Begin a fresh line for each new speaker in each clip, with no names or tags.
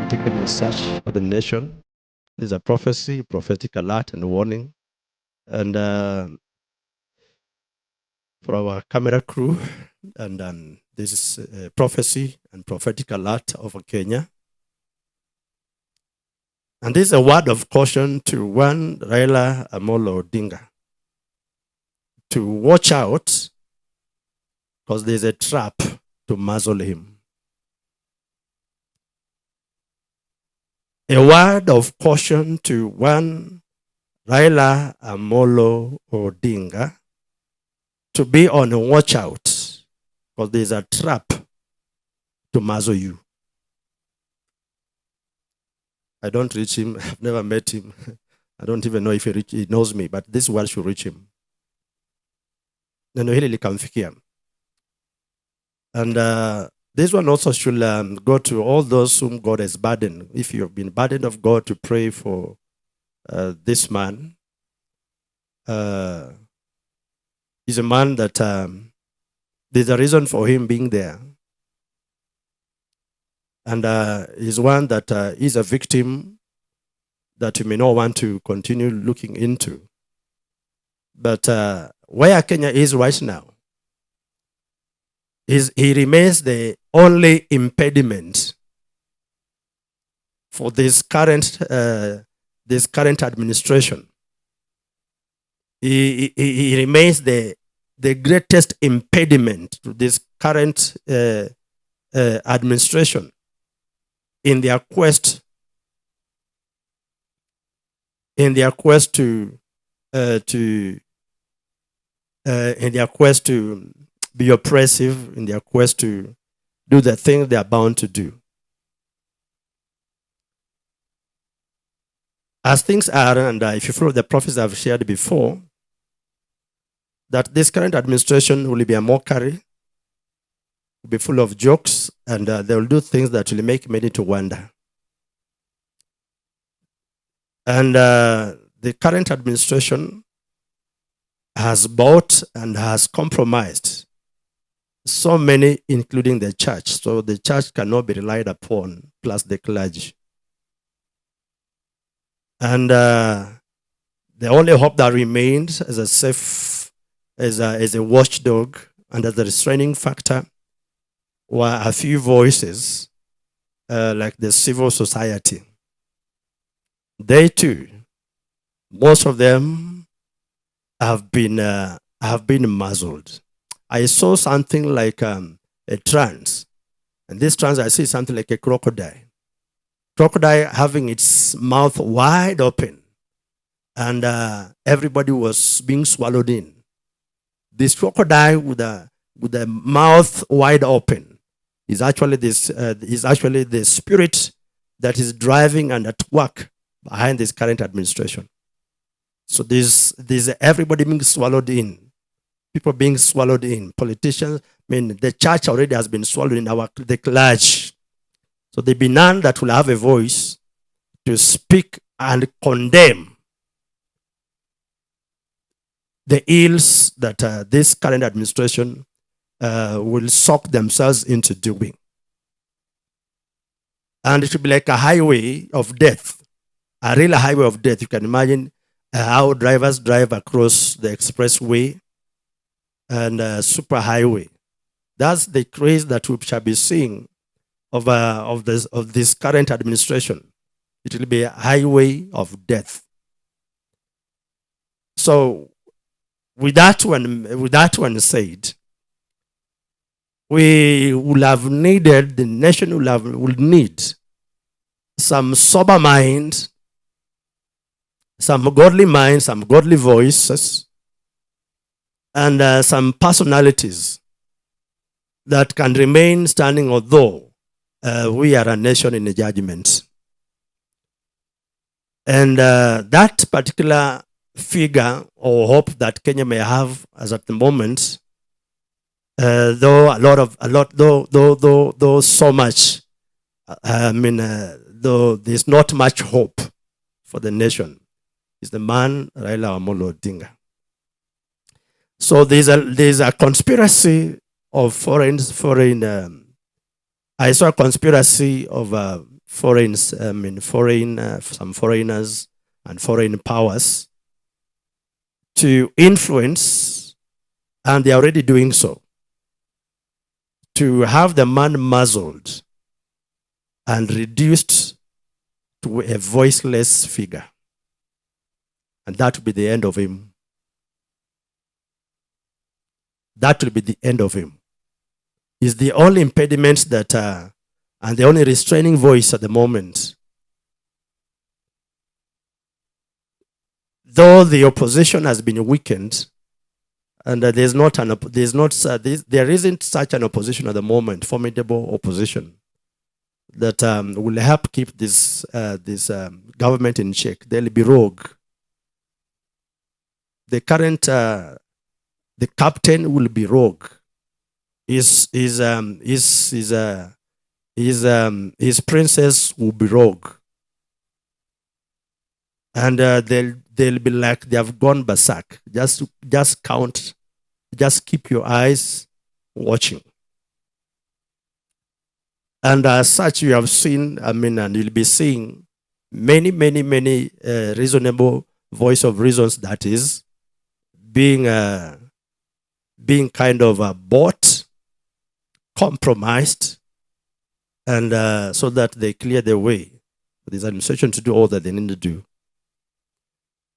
prophetic research for the nation. There's a prophecy, prophetic alert, and warning. And for our camera crew, and this is a prophecy and prophetic alert over Kenya. And this is a word of caution to one Raila Amollo Odinga to watch out because there's a trap to muzzle him. A word of caution to one Raila Amollo Odinga to be on a watch out because there's a trap to muzzle you. I don't reach him. I've never met him. I don't even know if he knows me, but this word should reach him. Neno hili likamfikia. And this one also should go to all those whom God has burdened. If you have been burdened of God to pray for this man, he's a man that there's a reason for him being there. And he's one that is a victim that you may not want to continue looking into. But where Kenya is right now, he remains the only impediment for this current administration. He remains the greatest impediment to this current administration in their quest to be oppressive, in their quest to do the thing they are bound to do. As things are, and if you follow the prophets I've shared before, that this current administration will be a mockery, will be full of jokes, and they will do things that will make many to wonder. And the current administration has bought and has compromised so many, including the church. So the church cannot be relied upon, plus the clergy. And the only hope that remains as a safe, as a watchdog, and as a restraining factor were a few voices like the civil society. They too, most of them have been muzzled. I saw something like a trance, and this trance I see something like a crocodile. Crocodile having its mouth wide open, and everybody was being swallowed in. This crocodile with the mouth wide open is actually the spirit that is driving and at work behind this current administration. So there's everybody being swallowed in, people being swallowed in, politicians. I mean, the church already has been swallowed in, the clergy. So there be none that will have a voice to speak and condemn the ills that this current administration will sock themselves into doing. And it will be like a highway of death, a real highway of death. You can imagine how drivers drive across the expressway and super highway. That's the craze that we shall be seeing of this current administration. It will be a highway of death. So with that one said, we will have needed, the nation will need some sober mind, some godly voices, and some personalities that can remain standing, although we are a nation in a judgment. And that particular figure or hope that Kenya may have as at the moment, though so much, though there's not much hope for the nation, is the man Raila Amollo Odinga. So there's a conspiracy of foreign. I saw a conspiracy of some foreigners and foreign powers to influence, and they are already doing so, to have the man muzzled and reduced to a voiceless figure. And that will be the end of him. That will be the end of him. Is the only impediment that, and the only restraining voice at the moment. Though the opposition has been weakened, and there isn't such an opposition at the moment, formidable opposition, that will help keep this government in check. They'll be rogue. The current, the captain will be rogue. His princess will be rogue, and they'll be like they have gone berserk. Just count, just keep your eyes watching. And as such, you have seen, and you'll be seeing many reasonable voice of reasons that is being kind of bought, compromised, and so that they clear the way for this administration to do all that they need to do.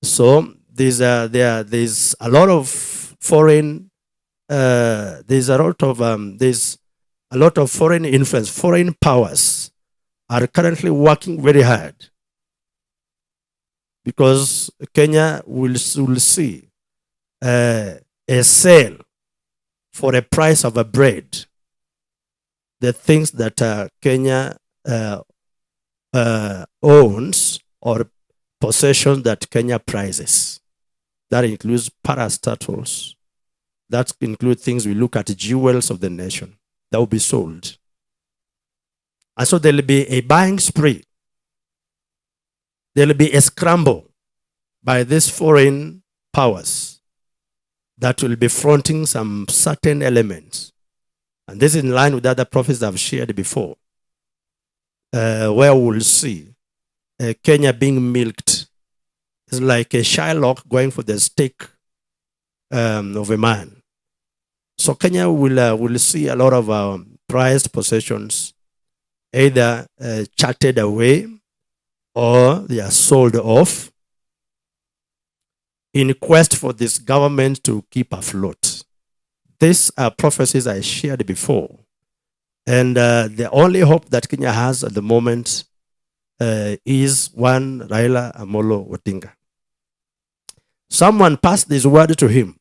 So there's a lot of foreign there's a lot of foreign influence. Foreign powers are currently working very hard, because Kenya will see a sale for a price of a bread. The things that Kenya owns, or possessions that Kenya prizes. That includes parastatals. That includes things we look at, jewels of the nation that will be sold. And so there will be a buying spree. There will be a scramble by these foreign powers that will be fronting some certain elements. And this is in line with other prophets I've shared before, where we'll see Kenya being milked. It's like a Shylock going for the steak of a man. So Kenya will see a lot of prized possessions either charted away or they are sold off in quest for this government to keep afloat. These are prophecies I shared before. And the only hope that Kenya has at the moment is one Raila Amollo Odinga. Someone passed this word to him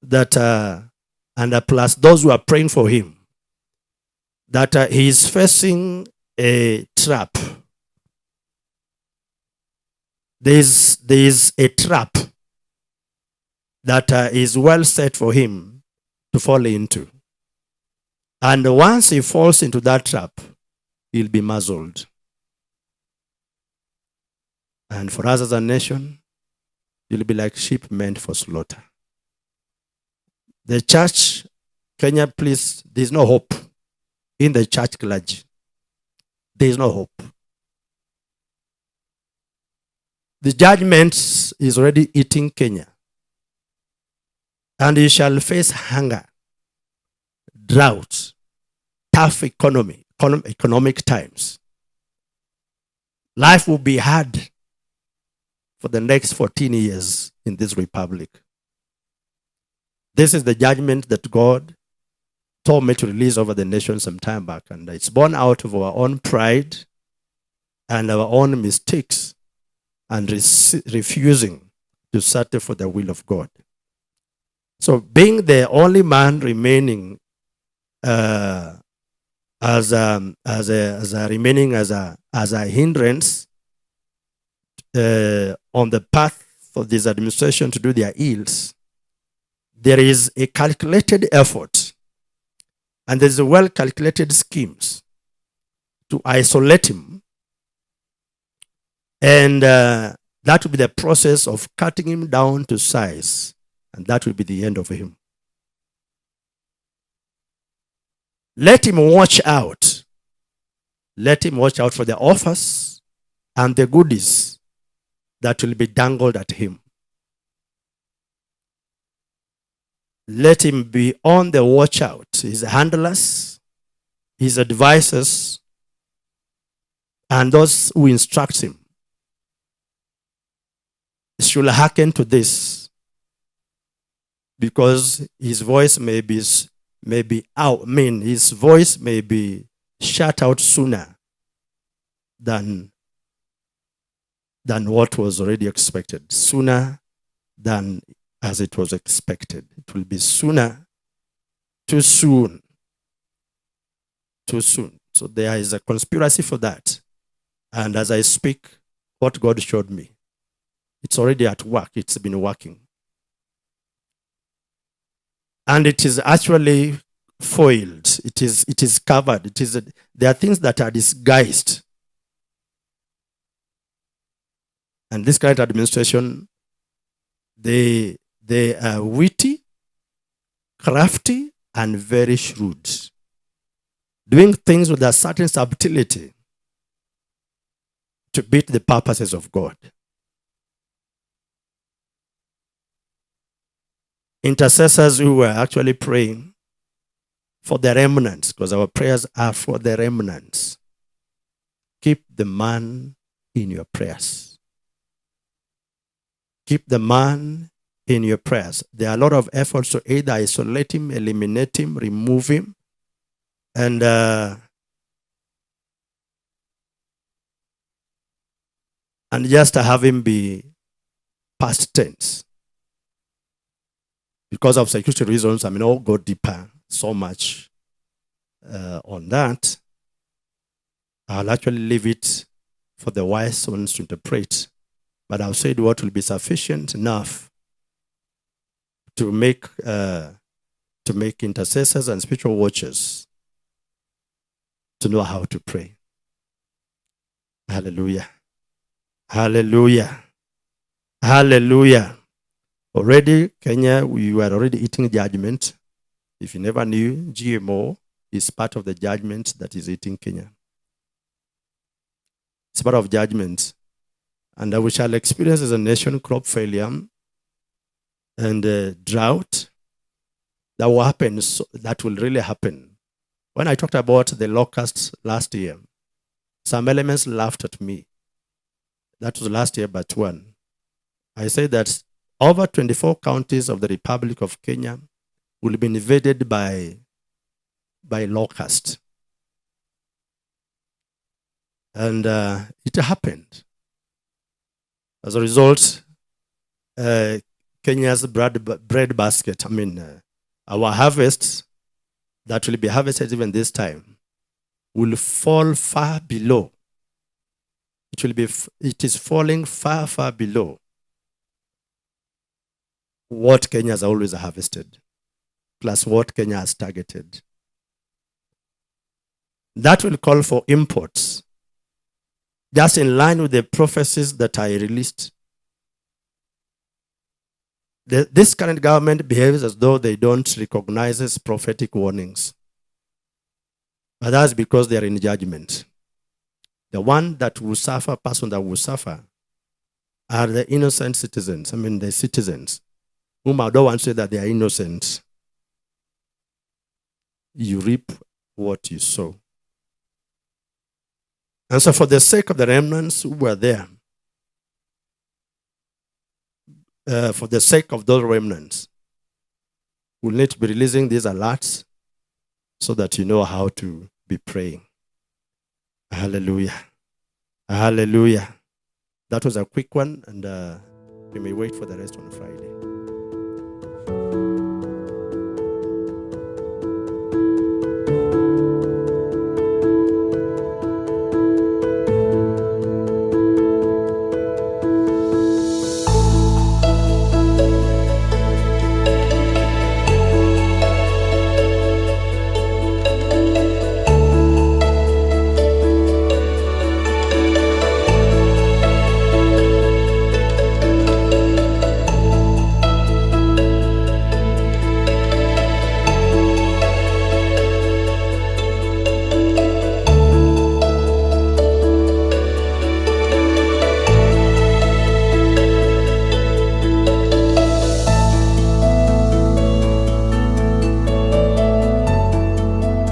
that, and plus those who are praying for him, that he is facing a trap. There's a trap that is well set for him to fall into. And once he falls into that trap, he'll be muzzled. And for us as a nation, you'll be like sheep meant for slaughter. The church, Kenya, please, there's no hope in the church clergy. There's no hope. The judgment is already eating Kenya. And you shall face hunger, drought, tough economic times. Life will be hard for the next 14 years in this republic. This is the judgment that God told me to release over the nation some time back. And it's born out of our own pride and our own mistakes and refusing to settle for the will of God. So being the only man remaining as a hindrance on the path for this administration to do their ills, there is a calculated effort and there's a well-calculated schemes to isolate him, and that will be the process of cutting him down to size, and that will be the end of him. Let him watch out Let him watch out for the offers and the goodies that will be dangled at him. Let him be on the watch out. His handlers, his advisors, and those who instruct him should hearken to this, because his voice may be out. I mean, his voice may be shut out sooner than what was already expected, sooner than as it was expected. It will be sooner, too soon. Too soon. So there is a conspiracy for that. And as I speak, what God showed me, it's already at work. It's been working. And it is actually foiled. It is covered. There are things that are disguised. And this current administration, they are witty, crafty, and very shrewd, doing things with a certain subtlety to beat the purposes of God. Intercessors who were actually praying for the remnants, because our prayers are for the remnants. Keep the man in your prayers. Keep the man in your prayers. There are a lot of efforts to either isolate him, eliminate him, remove him, and just have him be past tense. Because of security reasons, I'll go deeper so much on that. I'll actually leave it for the wise ones to interpret. But I've said what will be sufficient enough to make intercessors and spiritual watchers to know how to pray. Hallelujah. Hallelujah. Hallelujah. Already, Kenya, we were already eating judgment. If you never knew, GMO is part of the judgment that is eating Kenya. It's part of judgment. And we shall experience as a nation crop failure and drought. That will happen. That will really happen. When I talked about the locusts last year, some elements laughed at me. That was last year, but one. I said that over 24 counties of the Republic of Kenya will be invaded by locusts. And it happened. As a result, Kenya's bread basket, our harvests that will be harvested even this time, will fall far below. It is falling far, far below what Kenya has always harvested, plus what Kenya has targeted. That will call for imports, just in line with the prophecies that I released. This current government behaves as though they don't recognize its prophetic warnings. But that's because they are in judgment. The one that will suffer, person that will suffer, are the innocent citizens. The citizens, whom I don't want to say that they are innocent. You reap what you sow. And so for the sake of the remnants who were there, for the sake of those remnants, we'll need to be releasing these alerts so that you know how to be praying. Hallelujah. Hallelujah. That was a quick one, and we may wait for the rest on Friday.